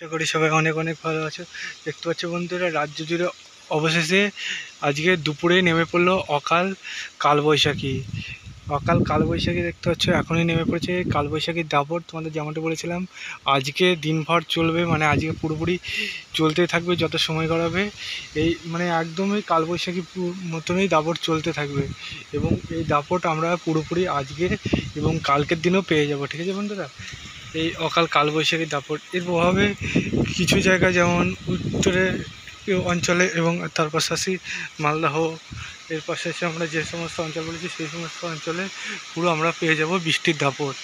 আশা করি সবাই অনেক অনেক ভালো আছো। দেখতে পাচ্ছ বন্ধুরা, রাজ্য জুড়ে অবশেষে আজকে দুপুরে নেমে পড়লো অকাল কালবৈশাখী। অকাল কালবৈশাখী দেখতে পাচ্ছ এখনই নেমে পড়েছে। কালবৈশাখীর দাপট তোমাদের যেমনটা বলেছিলাম আজকে দিনভর চলবে, মানে আজকে পুরোপুরি চলতে থাকবে যত সময় গড়াবে। এই মানে একদমই কালবৈশাখী মতনই দাপট চলতে থাকবে, এবং এই দাপট আমরা পুরোপুরি আজকে এবং কালকের দিনও পেয়ে যাব। ঠিক আছে বন্ধুরা, এই অকাল কালবৈশাখী দাপট এর প্রভাবে কিছু জায়গা যেমন উত্তরের অঞ্চলে এবং তার পাশাপাশি মালদহ, এর পাশাপাশি আমরা যে সমস্ত অঞ্চল বলেছি সেই সমস্ত অঞ্চলে পুরো আমরা পেয়ে যাব বৃষ্টির দাপট।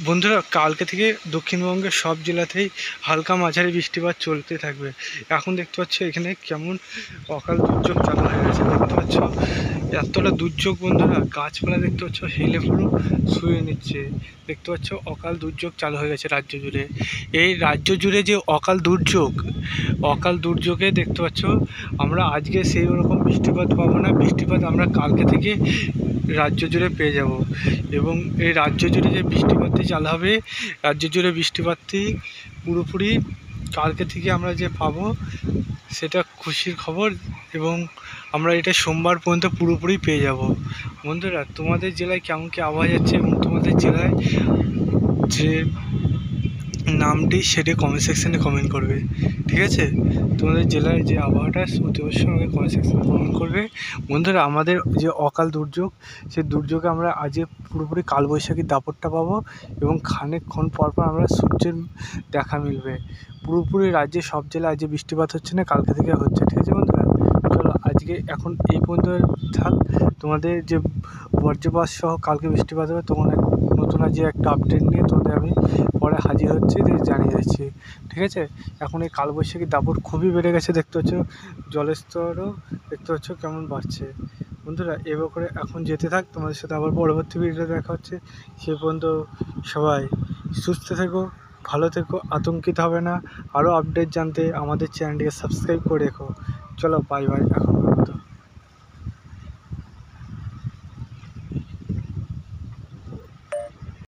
বন্ধুরা, কালকে থেকে দক্ষিণবঙ্গের সব জেলাতেই হালকা মাঝারি বৃষ্টিপাত চলতে থাকবে। এখন দেখতে পাচ্ছ এখানে কেমন অকাল দুর্যোগ চালু হয়ে গেছে। দেখতে পাচ্ছ এতটা দুর্যোগ বন্ধুরা, গাছপালা দেখতে পাচ্ছ হেলে পুরো শুয়ে নিচ্ছে। দেখতে পাচ্ছ অকাল দুর্যোগ চালু হয়ে গেছে রাজ্য জুড়ে। এই রাজ্য জুড়ে যে অকাল দুর্যোগে দেখতে পাচ্ছ আমরা আজকে সেই রকম বৃষ্টিপাত পাবো না। বৃষ্টিপাত আমরা কালকে থেকে রাজ্য জুড়ে পেয়ে যাব, এবং এই রাজ্য জুড়ে যে বৃষ্টিপাতটি চালু হবে, রাজ্য জুড়ে বৃষ্টিপাতটি পুরোপুরি কালকে থেকে আমরা যে পাবো সেটা খুশির খবর, এবং আমরা এটা সোমবার পর্যন্ত পুরোপুরি পেয়ে যাব। বন্ধুরা, তোমাদের জেলায় কেমন কী আবহাওয়া যাচ্ছে এবং তোমাদের জেলায় যে নামটি সেটি কমেন্ট সেকশানে কমেন্ট করবে। ঠিক আছে, তোমাদের জেলার যে আবহাওয়াটা অতি অবশ্যই আমাকে কমেন্ট সেকশানে কমেন্ট করবে। বন্ধুরা, আমাদের যে অকাল দুর্যোগ, সেই দুর্যোগে আমরা আজকে পুরোপুরি কালবৈশাখীর দাপটটা পাবো, এবং খানিকক্ষণ পরপর আমরা সূর্যের দেখা মিলবে। পুরোপুরি রাজ্যে সব জেলায় আজকে বৃষ্টিপাত হচ্ছে না, কালকে থেকে হচ্ছে। ঠিক আছে বন্ধুরা, চলো আজকে এখন এই পর্যন্ত থাক। তোমাদের যে বজ্রপাত সহ কালকে বৃষ্টিপাত হবে, তখন নতুন আজকে একটা আপডেট নিয়ে তোমাদের আমি পরে হাজির হচ্ছি, জানিয়ে দিচ্ছি। ঠিক আছে, এখন এই কালবৈশাখীর দাপট খুবই বেড়ে গেছে। দেখতে পাচ্ছ জলের স্তরও দেখতে পাচ্ছ কেমন বাড়ছে। বন্ধুরা, এবার করে এখন যেতে থাক, তোমাদের সাথে আবার পরবর্তী ভিডিও দেখা হচ্ছে। সে পর্যন্ত সবাই সুস্থ থেকো, ভালো থেকো, আতঙ্কিত হবে না। আরও আপডেট জানতে আমাদের চ্যানেলটিকে সাবস্ক্রাইব করে রেখো। চলো বাই বাই এখন।